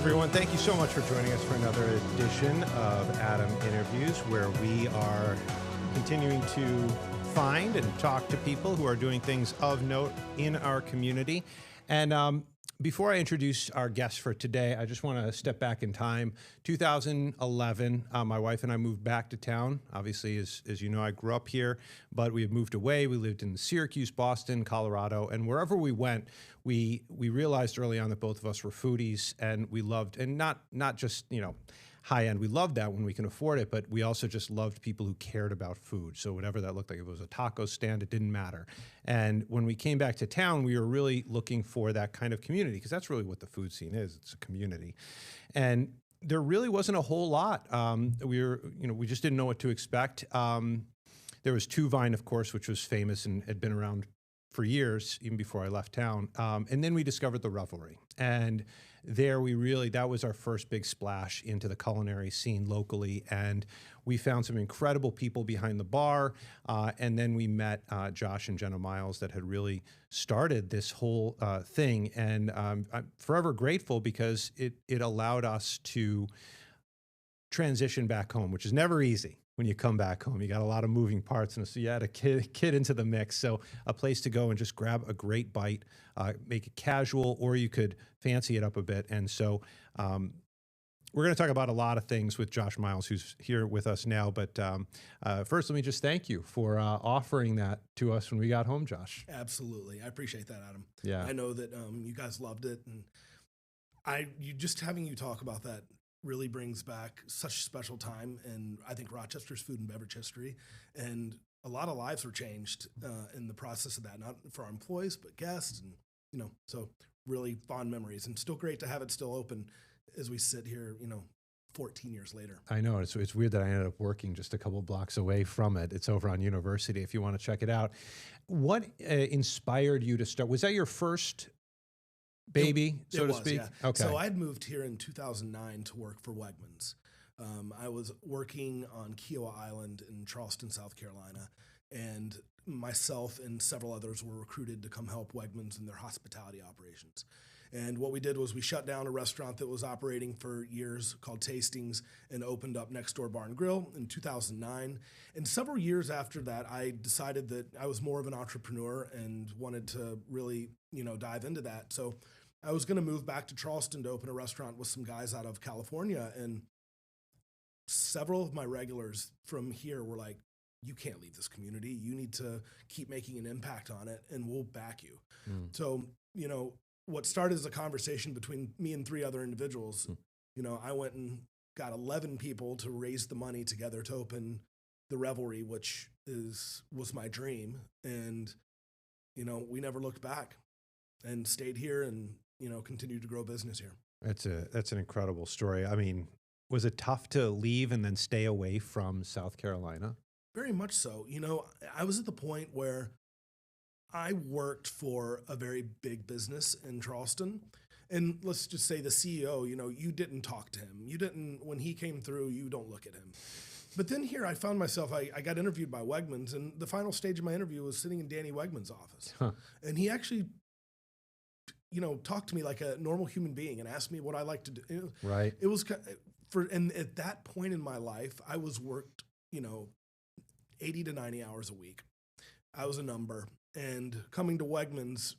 everyone. Thank you so much for joining us for another edition of Adam Interviews, where we are continuing to find and talk to people who are doing things of note in our community. And before I introduce our guest for today, I just want to step back in time. 2011, my wife and I moved back to town. Obviously, as you know, I grew up here, but we had moved away. We lived in Syracuse, Boston, Colorado, and wherever we went, we realized early on that both of us were foodies, and we loved, and not just, high end. We loved that when we can afford it, but we also just loved people who cared about food. So whatever that looked like, if it was a taco stand, it didn't matter. And when we came back to town, we were really looking for that kind of community, because that's really what the food scene is. It's a community. And there really wasn't a whole lot. We just didn't know what to expect. There was Two Vine, of course, which was famous and had been around for years, even before I left town. And then we discovered the Revelry. And there that was our first big splash into the culinary scene locally. And we found some incredible people behind the bar. And then we met Josh and Jenna Miles that had really started this whole thing. And I'm forever grateful, because it allowed us to transition back home, which is never easy. When you come back home, you got a lot of moving parts, and so you had a kid into the mix. So a place to go and just grab a great bite, make it casual, or you could fancy it up a bit. And so we're going to talk about a lot of things with Josh Miles, who's here with us now. But first, let me just thank you for offering that to us when we got home, Josh. Absolutely, I appreciate that, Adam. Yeah, I know that you guys loved it, and just having you talk about that really brings back such a special time in, I think, Rochester's food and beverage history. And a lot of lives were changed in the process of that, not for our employees, but guests. And, so really fond memories, and still great to have it still open as we sit here, 14 years later. I know. It's weird that I ended up working just a couple blocks away from it. It's over on University if you want to check it out. What inspired you to start? Was that your first baby, so to speak? Yeah. Okay. So I'd moved here in 2009 to work for Wegmans. I was working on Kiowa Island in Charleston, South Carolina, and myself and several others were recruited to come help Wegmans in their hospitality operations. And what we did was we shut down a restaurant that was operating for years called Tastings and opened up Next Door Bar and Grill in 2009. And several years after that, I decided that I was more of an entrepreneur and wanted to really, dive into that. So I was going to move back to Charleston to open a restaurant with some guys out of California. And several of my regulars from here were like, you can't leave this community. You need to keep making an impact on it, and we'll back you. So, what started as a conversation between me and three other individuals, I went and got 11 people to raise the money together to open the Revelry, which was my dream. And, we never looked back and stayed here and, continued to grow business here. That's an incredible story. I mean, was it tough to leave and then stay away from South Carolina? Very much so. I was at the point where I worked for a very big business in Charleston. And let's just say the CEO, you didn't talk to him. When he came through, you don't look at him. But then here I found myself, I got interviewed by Wegmans, and the final stage of my interview was sitting in Danny Wegman's office. Huh. And he actually, talked to me like a normal human being and asked me what I like to do. Right. It was and at that point in my life, I was worked, 80 to 90 hours a week. I was a number. And coming to Wegmans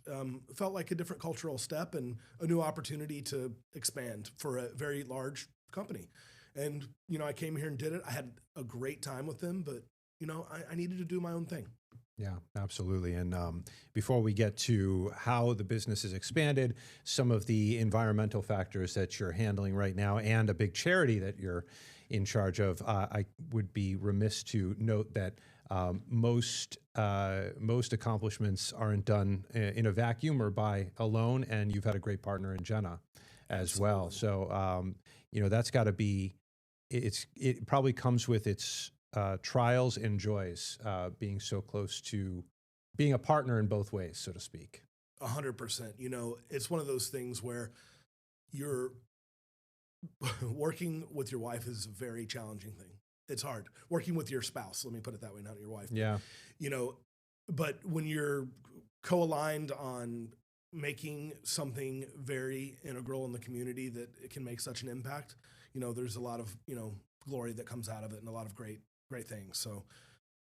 felt like a different cultural step and a new opportunity to expand for a very large company. And, I came here and did it. I had a great time with them, but, I needed to do my own thing. Yeah, absolutely. And before we get to how the business has expanded, some of the environmental factors that you're handling right now, and a big charity that you're in charge of, I would be remiss to note that most accomplishments aren't done in a vacuum or by alone, and you've had a great partner in Jenna as Absolutely. well. So that's got to be. It probably comes with its trials and joys, being so close to being a partner in both ways, so to speak. 100%. It's one of those things where you're working with your wife is a very challenging thing. It's hard working with your spouse. Let me put it that way, not your wife. Yeah. But when you're co-aligned on making something very integral in the community that it can make such an impact, there's a lot of, glory that comes out of it and a lot of great things. So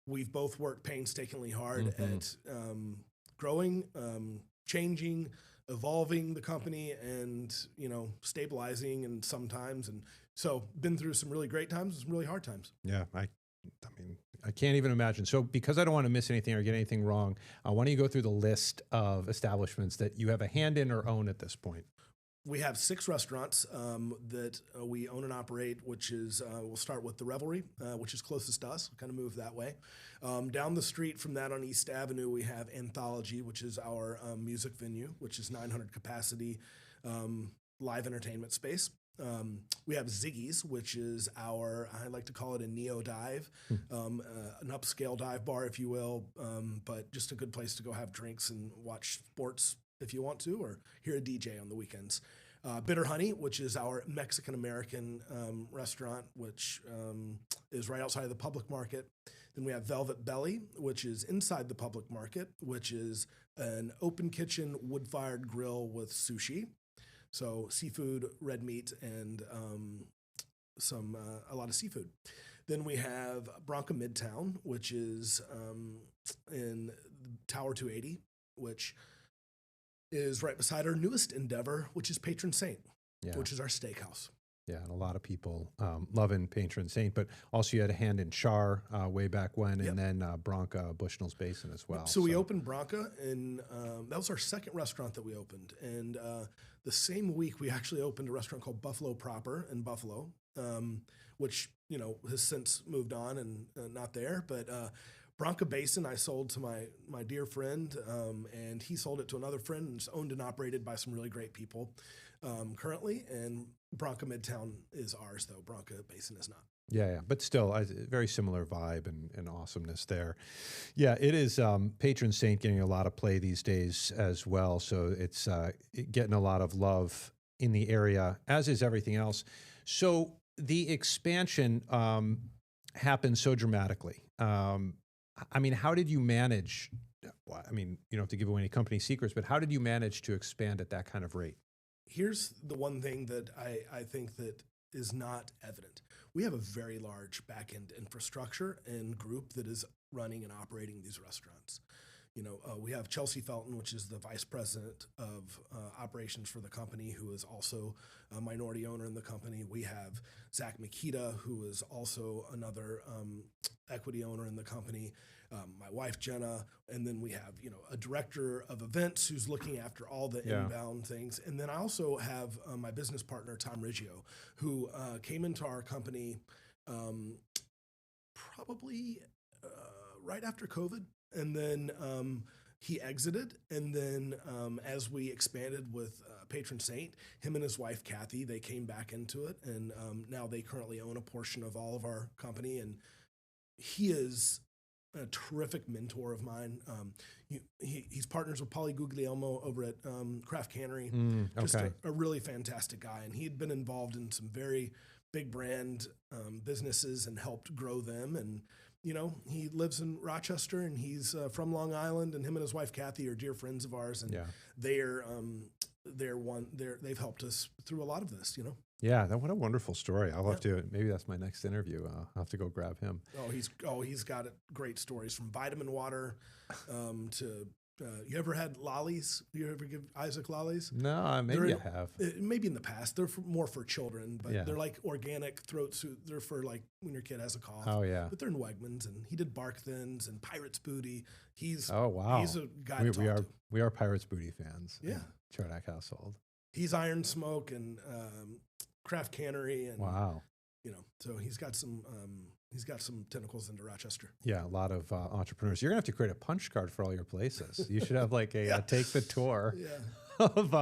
we've both worked painstakingly hard at growing, changing, evolving the company, and stabilizing, and sometimes, and so been through some really great times and some really hard times. Yeah, I mean, I can't even imagine. So because I don't want to miss anything or get anything wrong, why don't you go through the list of establishments that you have a hand in or own at this point? We have 6 restaurants that we own and operate, which is, we'll start with the Revelry, which is closest to us. We'll kind of move that way. Down the street from that on East Avenue, we have Anthology, which is our music venue, which is 900 capacity live entertainment space. We have Ziggy's, which is our, I like to call it a neo dive, an upscale dive bar, if you will, but just a good place to go have drinks and watch sports if you want to, or hear a DJ on the weekends. Bitter Honey, which is our Mexican-American restaurant, which is right outside of the public market. Then we have Velvet Belly, which is inside the public market, which is an open kitchen, wood-fired grill with sushi. So seafood, red meat, and a lot of seafood. Then we have Bronca Midtown, which is in Tower 280, which is right beside our newest endeavor, which is Patron Saint, which is our steakhouse. Yeah, and a lot of people loving Patron Saint, but also you had a hand in Char way back when, and then Bronca Bushnell's Basin as well. So we opened Bronca, and that was our second restaurant that we opened. And the same week, we actually opened a restaurant called Buffalo Proper in Buffalo, which has since moved on and not there. But Bronca Basin, I sold to my dear friend, and he sold it to another friend, and it's owned and operated by some really great people currently. And Bronca Midtown is ours, though. Bronca Basin is not. Yeah, but still, a very similar vibe and awesomeness there. Yeah, it is Patron Saint getting a lot of play these days as well, so it's getting a lot of love in the area, as is everything else. So the expansion happened so dramatically. I mean, how did you manage? I mean, you don't have to give away any company secrets, but how did you manage to expand at that kind of rate? Here's the one thing that I think that is not evident. We have a very large back-end infrastructure and group that is running and operating these restaurants. We have Chelsea Felton, which is the vice president of operations for the company, who is also a minority owner in the company. We have Zach Makita, who is also another equity owner in the company. My wife, Jenna, and then we have, a director of events who's looking after all the inbound things. And then I also have my business partner, Tom Riggio, who came into our company probably right after COVID. And then he exited. And then as we expanded with Patron Saint, him and his wife, Kathy, they came back into it. And now they currently own a portion of all of our company. And he is a terrific mentor of mine. He's partners with Paulie Guglielmo over at Craft Cannery. Just a really fantastic guy. And he had been involved in some very big brand businesses and helped grow them. And he lives in Rochester, and he's from Long Island, and him and his wife Kathy are dear friends of ours, and they've helped us through a lot of this. Yeah, what a wonderful story. I'll have to, maybe that's my next interview. I'll have to go grab him. He's got great stories, from vitamin water to. You ever had lollies? You ever give Isaac lollies? No, maybe I have. Maybe in the past. They're more for children, but they're like organic throat soup. They're for like when your kid has a cough. Oh, yeah. But they're in Wegmans, and he did Bark Thins and Pirate's Booty. He's a guy to talk to. We are Pirate's Booty fans. Yeah. Chodak household. He's Iron Smoke and Craft Cannery. And, wow. So he's got some tentacles into Rochester. Yeah, a lot of entrepreneurs. You're gonna have to create a punch card for all your places. You should have like a take the tour. Of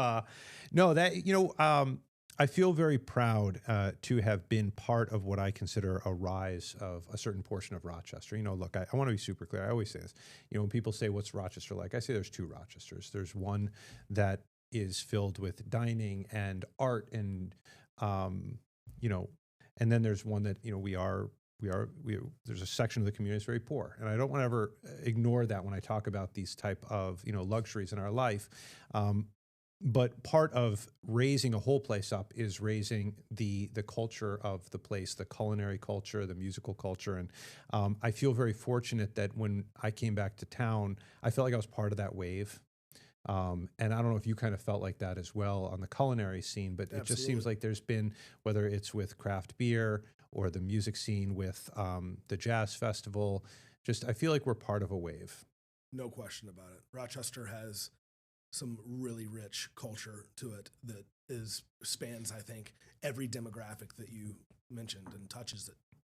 I feel very proud to have been part of what I consider a rise of a certain portion of Rochester. Look, I want to be super clear. I always say this. When people say, "What's Rochester like?" I say there's 2 Rochesters. There's one that is filled with dining and art and and then there's one that there's a section of the community that's very poor, and I don't want to ever ignore that when I talk about these type of luxuries in our life. but part of raising a whole place up is raising the culture of the place, the culinary culture, the musical culture. And I feel very fortunate that when I came back to town, I felt like I was part of that wave. And I don't know if you kind of felt like that as well on the culinary scene, but it just seems Absolutely. like there's been, whether it's with craft beer or the music scene with the jazz festival, just I feel like we're part of a wave. No question about it. Rochester has some really rich culture to it that spans, I think, every demographic that you mentioned and touches it.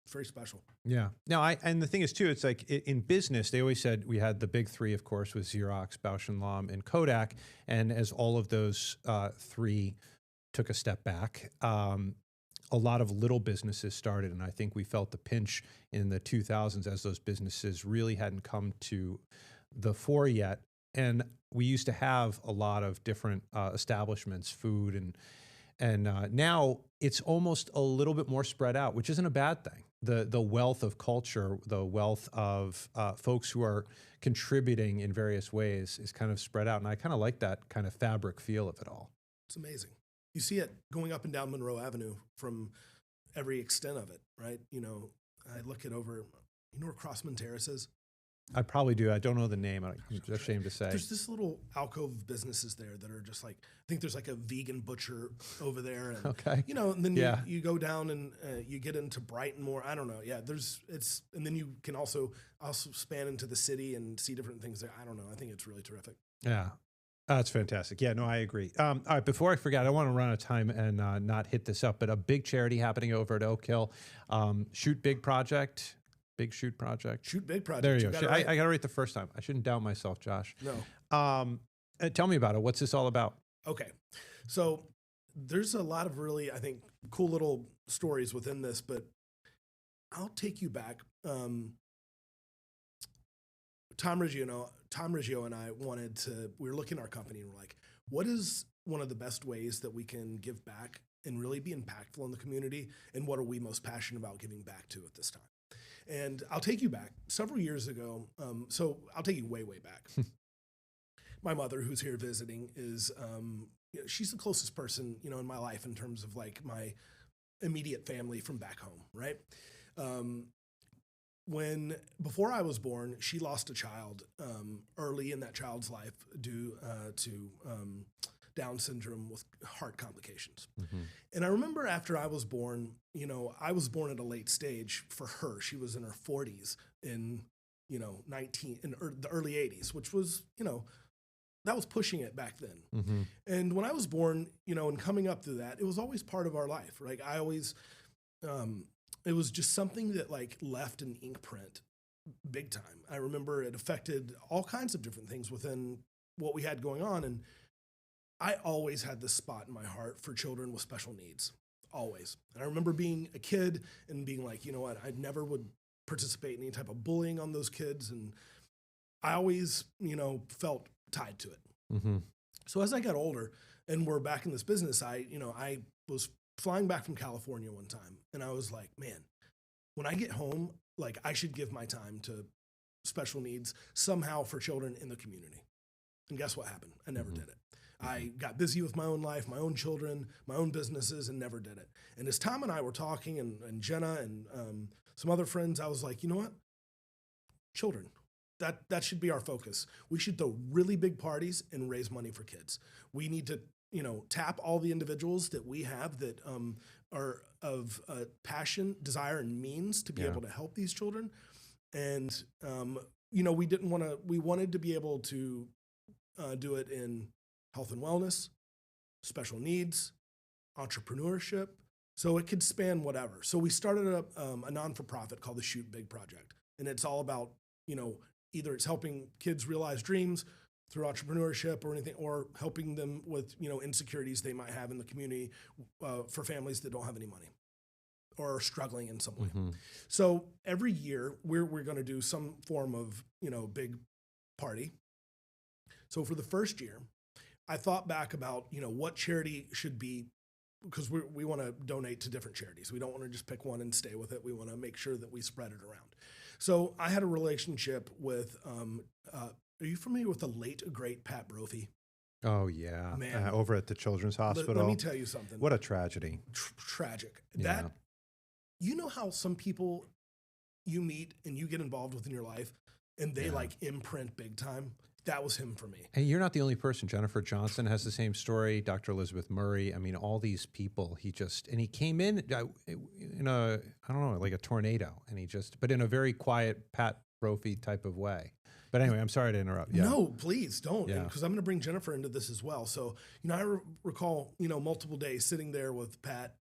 It's very special. Yeah. No, and the thing is too, it's like in business, they always said we had the big three, of course, with Xerox, Bausch and Lomb, and Kodak. And as all of those three took a step back, a lot of little businesses started. And I think we felt the pinch in the 2000s as those businesses really hadn't come to the fore yet. And we used to have a lot of different establishments, food, and now it's almost a little bit more spread out, which isn't a bad thing. The wealth of culture, the wealth of folks who are contributing in various ways is kind of spread out, and I kind of like that kind of fabric feel of it all. It's amazing. You see it going up and down Monroe Avenue from every extent of it, right? You know, I look at over, you know where Crossman Terrace is? I probably do. I don't know the name. I'm ashamed to say. There's this little alcove of businesses there that are just like, I think there's like a vegan butcher over there. And, Okay. you know, and then Yeah. you go down and you get into Brighton more. I don't know. Yeah, and then you can also span into the city and see different things there. I don't know. I think it's really terrific. Yeah. That's fantastic. Yeah, no, I agree. All right, before I forget, I want to run out of time and not hit this up, but a big charity happening over at Oak Hill, Shoot Big Project. Big Shoot Project. Shoot Big Project. There you go. Right. I got it right the first time. I shouldn't doubt myself, Josh. No. Tell me about it. What's this all about? Okay. So there's a lot of really, I think, cool little stories within this, but I'll take you back. Tom Riggio and I we were looking at our company and we're like, what is one of the best ways that we can give back and really be impactful in the community? And what are we most passionate about giving back to at this time? And I'll take you back several years ago. So I'll take you way, way back. My mother, who's here visiting, is she's the closest person, you know, in my life in terms of like my immediate family from back home, right? Before I was born, she lost a child early in that child's life due to Down syndrome with heart complications. Mm-hmm. And I remember after I was born, you know, I was born at a late stage for her. She was in her 40s in, you know, the early 80s, which was, you know, that was pushing it back then. Mm-hmm. And when I was born, you know, and coming up through that, it was always part of our life, right? I always, it was just something that like left an ink print big time. I remember it affected all kinds of different things within what we had going on. And I always had this spot in my heart for children with special needs, always. And I remember being a kid and being like, you know what, I never would participate in any type of bullying on those kids. And I always, you know, felt tied to it. Mm-hmm. So as I got older and we're back in this business, I was flying back from California one time and I was like, man, when I get home, like I should give my time to special needs somehow for children in the community. And guess what happened? I never did it. I got busy with my own life, my own children, my own businesses, and never did it. And as Tom and I were talking, and Jenna and some other friends, I was like, you know what? Children, that should be our focus. We should throw really big parties and raise money for kids. We need to, you know, tap all the individuals that we have that are of passion, desire, and means to be able to help these children. And, you know, we wanted to be able to do it in health and wellness, special needs, entrepreneurship, so it could span whatever. So we started a non-for-profit called the Shoot Big Project, and it's all about, you know, either it's helping kids realize dreams through entrepreneurship or anything, or helping them with, you know, insecurities they might have in the community for families that don't have any money or are struggling in some way. Mm-hmm. So every year we're going to do some form of, you know, big party. So for the first year, I thought back about, you know, what charity should be, because we want to donate to different charities. We don't want to just pick one and stay with it. We want to make sure that we spread it around. So I had a relationship with, are you familiar with the late, great Pat Brophy? Oh yeah, Man. over at the Children's Hospital. Let me tell you something. What a tragedy. Tragic. Yeah. That, you know how some people you meet and you get involved with in your life and they like imprint big time? That was him for me. And you're not the only person. Jennifer Johnson has the same story. Dr. Elizabeth Murray. I mean, all these people. He came in a, I don't know, like a tornado, and but in a very quiet Pat Brophy type of way. But anyway, I'm sorry to interrupt. Yeah. No, please don't, Yeah. because I'm going to bring Jennifer into this as well. So, I recall, multiple days sitting there with Pat,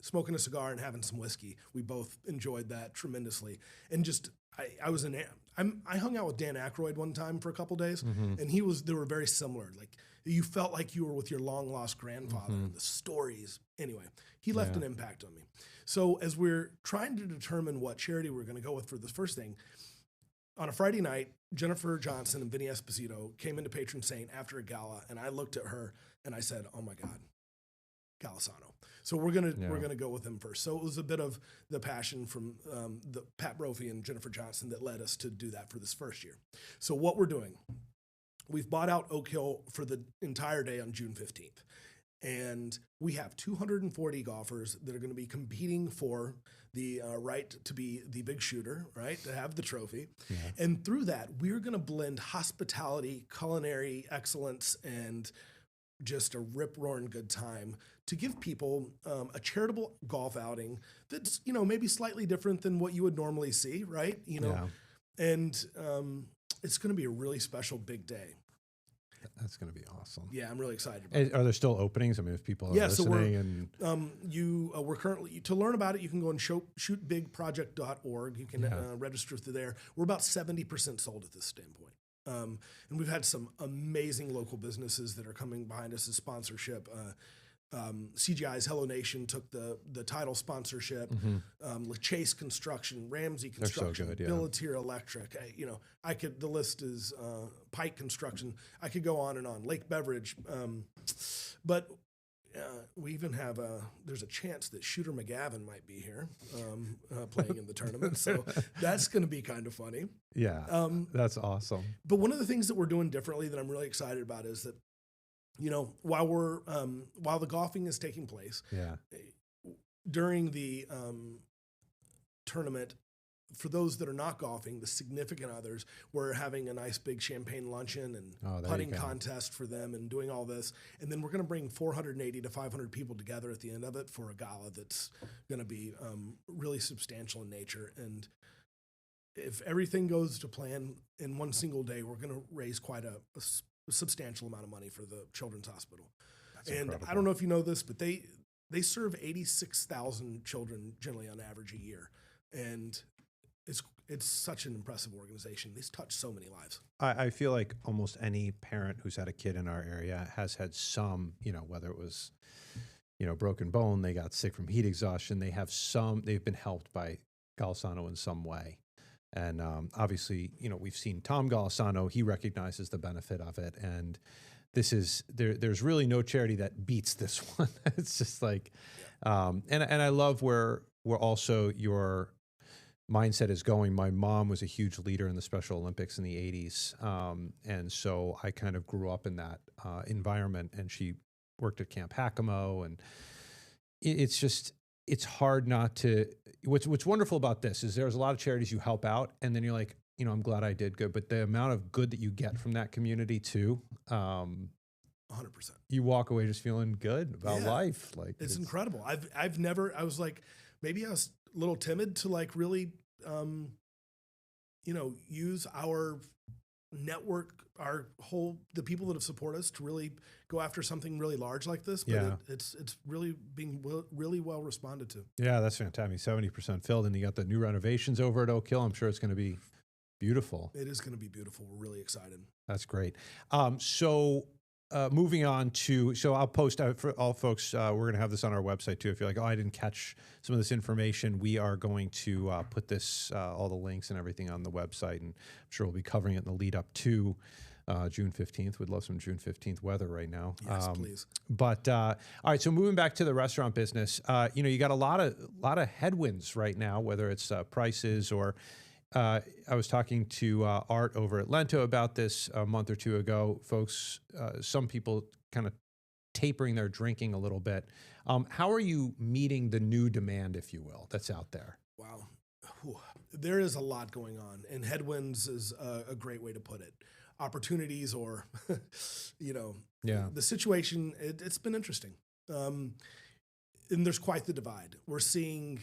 smoking a cigar and having some whiskey. We both enjoyed that tremendously, and just I hung out with Dan Aykroyd one time for a couple days, and they were very similar. Like, you felt like you were with your long lost grandfather and the stories. Anyway, he left an impact on me. So as we're trying to determine what charity we're going to go with for this first thing, on a Friday night, Jennifer Johnson and Vinny Esposito came into Patron Saint after a gala, and I looked at her and I said, "Oh my God, Golisano." So we're gonna go with him first. So it was a bit of the passion from the Pat Brophy and Jennifer Johnson that led us to do that for this first year. So what we're doing, we've bought out Oak Hill for the entire day on June 15th. And we have 240 golfers that are going to be competing for the right to be the big shooter, right, to have the trophy. Yeah. And through that, we're going to blend hospitality, culinary excellence, and just a rip-roaring good time to give people a charitable golf outing that's, maybe slightly different than what you would normally see, right? And it's going to be a really special big day. That's going to be awesome. Yeah, I'm really excited about it. Are there still openings? I mean, if people are listening, we're currently, to learn about it, you can go on shootbigproject.org. You can register through there. We're about 70% sold at this standpoint. And we've had some amazing local businesses that are coming behind us as sponsorship. CGI's Hello Nation took the title sponsorship. Chase Construction, Ramsey Construction, so good, Billatier Electric. The list is Pike Construction. I could go on and on. Lake Beverage, but we even have there's a chance that Shooter McGavin might be here playing in the tournament. So that's going to be kind of funny. Yeah, that's awesome. But one of the things that we're doing differently that I'm really excited about is that, while the golfing is taking place, during the tournament, for those that are not golfing, the significant others, we're having a nice big champagne luncheon and putting contest for them and doing all this. And then we're going to bring 480 to 500 people together at the end of it for a gala that's going to be really substantial in nature. And if everything goes to plan in one single day, we're going to raise quite a substantial amount of money for the Children's Hospital. That's incredible. I don't know if you know this, but they serve 86,000 children generally on average a year. And it's such an impressive organization. They've touched so many lives. I feel like almost any parent who's had a kid in our area has had some, whether it was, broken bone, they got sick from heat exhaustion, they've been helped by Golisano in some way. And obviously, we've seen Tom Golisano, he recognizes the benefit of it. And this is, there's really no charity that beats this one. It's just like, and I love where also your mindset is going. My mom was a huge leader in the Special Olympics in the 80s. And so I kind of grew up in that environment, and she worked at Camp Hakamo, and it's hard not to, what's wonderful about this is there's a lot of charities you help out, and then you're like, I'm glad I did good, but the amount of good that you get from that community too, 100%. You walk away just feeling good about life. Like it's incredible. I've never, I was like, maybe I was a little timid to like really, use our network, the people that have supported us to really go after something really large like this. But it's really being really well responded to. Yeah, that's fantastic. 70% filled, and you got the new renovations over at Oak Hill. I'm sure it's going to be beautiful. It is going to be beautiful. We're really excited. That's great. Moving on to, I'll post out for all folks, we're going to have this on our website too. If you're like, I didn't catch some of this information, we are going to put this, all the links and everything on the website, and I'm sure we'll be covering it in the lead up to June 15th. We'd love some June 15th weather right now. Yes, please. But all right, so moving back to the restaurant business, you got a lot of headwinds right now, whether it's prices or I was talking to Art over at Lento about this a month or two ago. Folks, some people kind of tapering their drinking a little bit. How are you meeting the new demand, if you will, that's out there? Wow. Whew. There is a lot going on, and headwinds is a great way to put it. Opportunities, or, Yeah. the situation, it's been interesting. And there's quite the divide. We're seeing,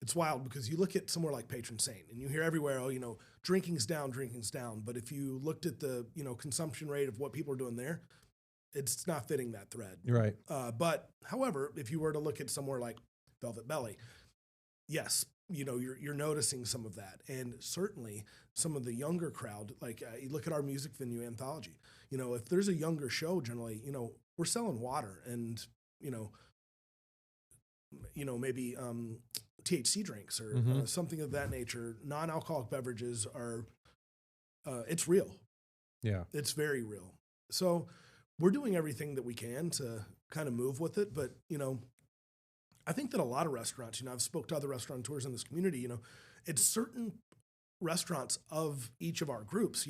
it's wild because you look at somewhere like Patron Saint and you hear everywhere, oh, drinking's down. But if you looked at the, consumption rate of what people are doing there, it's not fitting that thread. Right. But however, if you were to look at somewhere like Velvet Belly, yes, you're noticing some of that. And certainly some of the younger crowd, like you look at our music venue Anthology, if there's a younger show, generally, we're selling water and, maybe THC drinks or something of that nature. Non-alcoholic beverages are, it's real. Yeah. It's very real. So we're doing everything that we can to kind of move with it. But, I think that a lot of restaurants, I've spoke to other restaurateurs in this community, it's certain restaurants of each of our groups,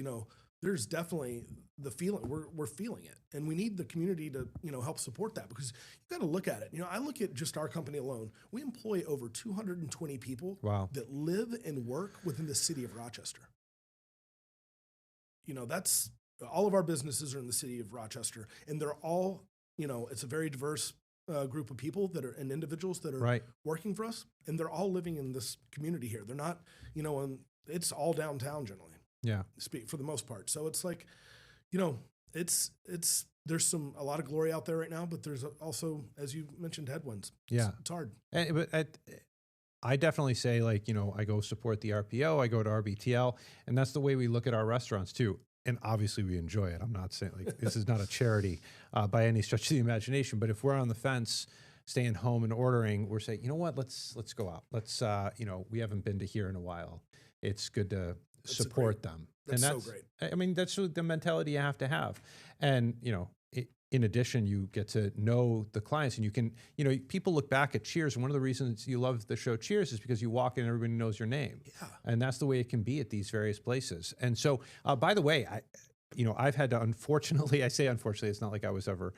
there's definitely the feeling, we're feeling it. And we need the community to, help support that, because you got to look at it. I look at just our company alone. We employ over 220 people that live and work within the city of Rochester. That's all of our businesses are in the city of Rochester, and they're all, it's a very diverse group of people that are, and individuals that are working for us, and they're all living in this community here. They're not, it's all downtown generally. Yeah. For the most part. So it's like, it's there's a lot of glory out there right now, but there's also, as you mentioned, headwinds. Yeah. It's hard. But I definitely say, like, I go support the RPO, I go to RBTL, and that's the way we look at our restaurants too. And obviously we enjoy it. I'm not saying like this is not a charity by any stretch of the imagination, but if we're on the fence, staying home and ordering, we're saying, let's go out. Let's, we haven't been to here in a while. It's good to support them. That's so great. I mean, that's the mentality you have to have. And, in addition, you get to know the clients, and you can, people look back at Cheers. And one of the reasons you love the show Cheers is because you walk in and everybody knows your name. Yeah. And that's the way it can be at these various places. And so, by the way, I've had to, unfortunately, I say unfortunately, it's not like I was ever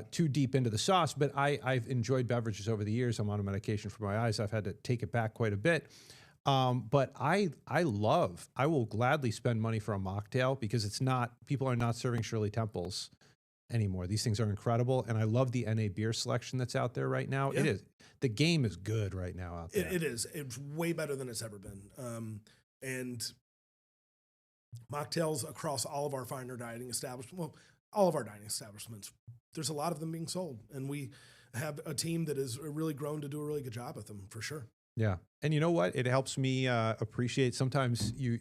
too deep into the sauce, but I've enjoyed beverages over the years. I'm on a medication for my eyes. I've had to take it back quite a bit. But I will gladly spend money for a mocktail, because people are not serving Shirley Temples anymore. These things are incredible. And I love the NA beer selection that's out there right now. Yeah. The game is good right now out there. It is. It's way better than it's ever been. And mocktails across all of our finer dining establishments, all of our dining establishments, there's a lot of them being sold. And we have a team that has really grown to do a really good job with them, for sure. Yeah. And you know what? It helps me appreciate sometimes you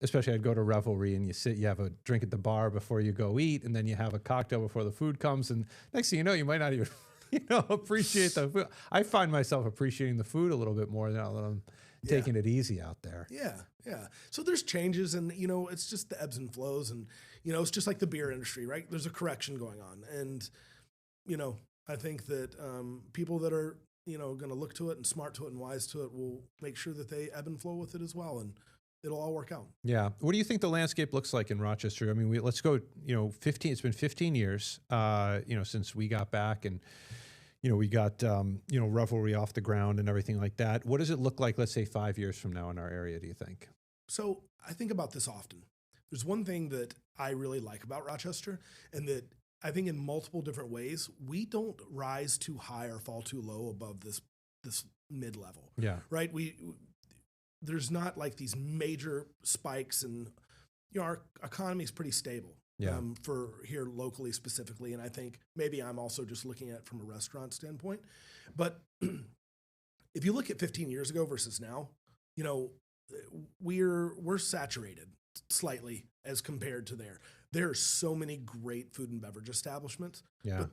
especially I'd go to Revelry and you have a drink at the bar before you go eat, and then you have a cocktail before the food comes. And next thing you know, you might not even, appreciate the food. I find myself appreciating the food a little bit more now that I'm taking it easy out there. Yeah. Yeah. So there's changes, and, it's just the ebbs and flows, and, it's just like the beer industry, right? There's a correction going on. And, I think that people that are, going to look to it and smart to it and wise to it will make sure that they ebb and flow with it as well. And it'll all work out. Yeah. What do you think the landscape looks like in Rochester? I mean, let's go, 15, it's been 15 years, since we got back, and, we got, Revelry off the ground and everything like that. What does it look like, let's say 5 years from now in our area, do you think? So I think about this often. There's one thing that I really like about Rochester, and that I think in multiple different ways, we don't rise too high or fall too low above this mid-level. Yeah. Right? There's not like these major spikes, and our economy is pretty stable. Yeah. For here locally specifically, and I think maybe I'm also just looking at it from a restaurant standpoint. But if you look at 15 years ago versus now, we're saturated slightly as compared to there. There are so many great food and beverage establishments. Yeah.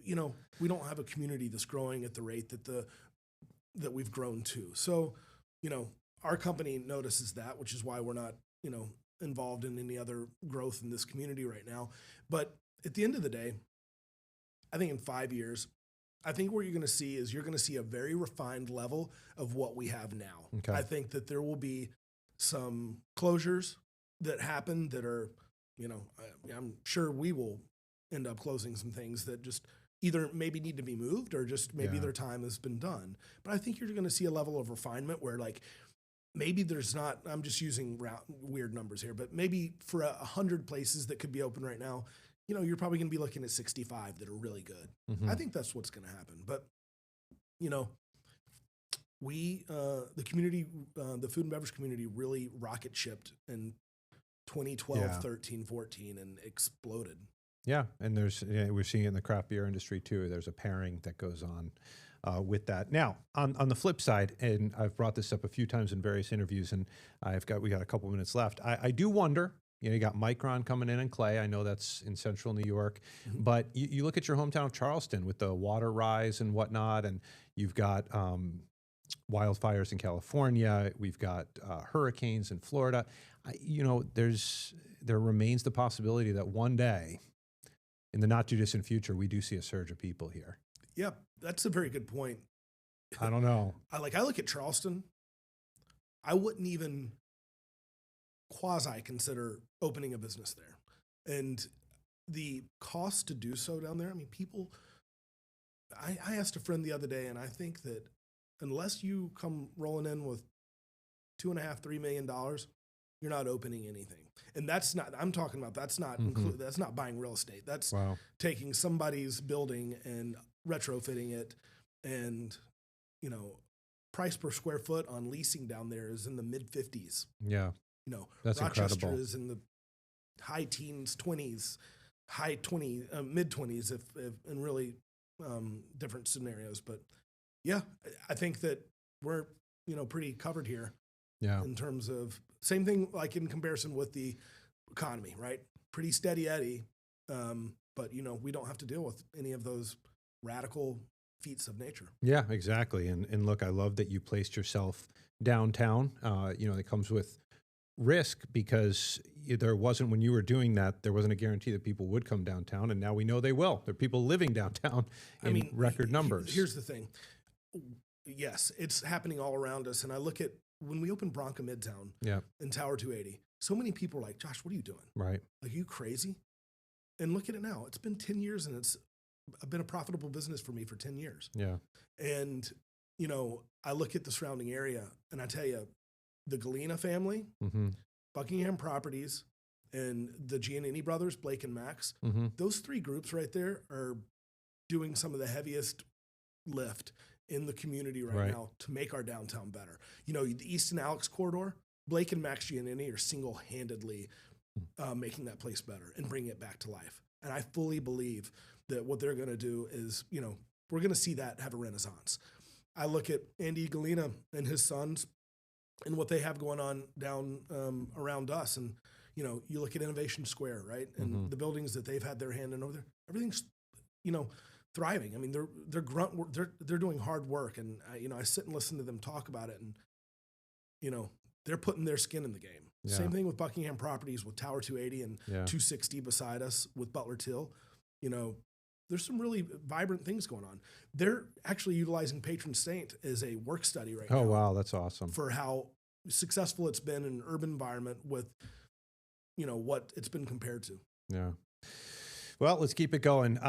But we don't have a community that's growing at the rate that we've grown to. So, our company notices that, which is why we're not, involved in any other growth in this community right now. But at the end of the day, I think in 5 years, I think what you're going to see a very refined level of what we have now. Okay. I think that there will be some closures that happen that are, I'm sure we will end up closing some things that just either maybe need to be moved or just maybe their time has been done. But I think you're going to see a level of refinement where like maybe there's not, I'm just using weird numbers here, but maybe for 100 places that could be open right now, you're probably going to be looking at 65 that are really good. Mm-hmm. I think that's what's going to happen. But, we, the community, the food and beverage community really rocket shipped in 2012, 13, 14 and exploded. Yeah, and we're seeing it in the craft beer industry too. There's a pairing that goes on with that. Now, on the flip side, and I've brought this up a few times in various interviews, and we got a couple minutes left. I do wonder. You got Micron coming in and Clay. I know that's in central New York, but you look at your hometown of Charleston with the water rise and whatnot, and you've got wildfires in California. We've got hurricanes in Florida. There remains the possibility that one day, in the not too distant future, we do see a surge of people here. Yeah, that's a very good point. I don't know. I look at Charleston. I wouldn't even quasi consider opening a business there. And the cost to do so down there, I mean, people, I asked a friend the other day, and I think that unless you come rolling in with $2.5-3 million, you're not opening anything. And that's not, I'm talking about, that's not that's not buying real estate. That's taking somebody's building and retrofitting it. And, price per square foot on leasing down there is in the mid 50s. Yeah. That's Rochester incredible. is in the high teens, 20s, mid 20s, if in really different scenarios. But yeah, I think that we're, pretty covered here. Yeah. In terms of same thing, like in comparison with the economy, right? Pretty steady Eddie. But we don't have to deal with any of those radical feats of nature. Yeah, exactly. And look, I love that you placed yourself downtown. It comes with risk because there wasn't, when you were doing that, there wasn't a guarantee that people would come downtown. And now we know they will. There are people living downtown in record numbers. Here's the thing. Yes, it's happening all around us. And I look at when we opened Bronca Midtown in Tower 280, so many people are like, Josh, what are you doing? Right. Like, are you crazy? And look at it now. It's been 10 years and it's been a profitable business for me for 10 years. Yeah. And, I look at the surrounding area and I tell you, the Galena family, Buckingham Properties, and the Giannini brothers, Blake and Max, those three groups right there are doing some of the heaviest lift in the community right now to make our downtown better. The Easton Alex corridor, Blake and Max Giannini are single-handedly making that place better and bringing it back to life. And I fully believe that what they're going to do is, we're going to see that have a renaissance. I look at Andy Galena and his sons and what they have going on down around us. And, you look at Innovation Square, right? And the buildings that they've had their hand in over there, everything's, thriving. I mean, they're doing hard work. And, I sit and listen to them talk about it and, they're putting their skin in the game. Yeah. Same thing with Buckingham Properties with Tower 280 and 260 beside us with Butler Till. There's some really vibrant things going on. They're actually utilizing Patron Saint as a work study right now. Oh, wow. That's awesome. For how successful it's been in an urban environment with, what it's been compared to. Yeah. Well, let's keep it going.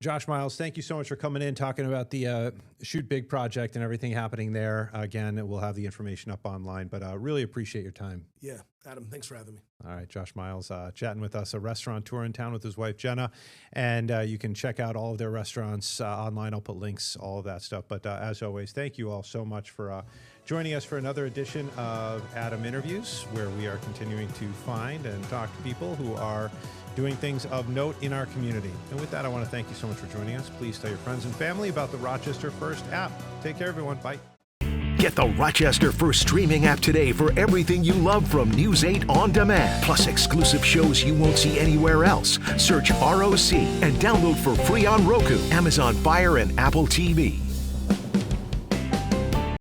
Josh Miles, thank you so much for coming in, talking about the Shoot Big project and everything happening there. Again, we'll have the information up online, but really appreciate your time. Yeah, Adam, thanks for having me. All right, Josh Miles chatting with us, a restaurateur in town with his wife, Jenna. And you can check out all of their restaurants online. I'll put links, all of that stuff. But as always, thank you all so much for joining us for another edition of Adam Interviews, where we are continuing to find and talk to people who are doing things of note in our community. And with that, I want to thank you so much for joining us. Please tell your friends and family about the Rochester First app. Take care, everyone. Bye. Get the Rochester First streaming app today for everything you love from News 8 On Demand, plus exclusive shows you won't see anywhere else. Search ROC and download for free on Roku, Amazon Fire, and Apple TV.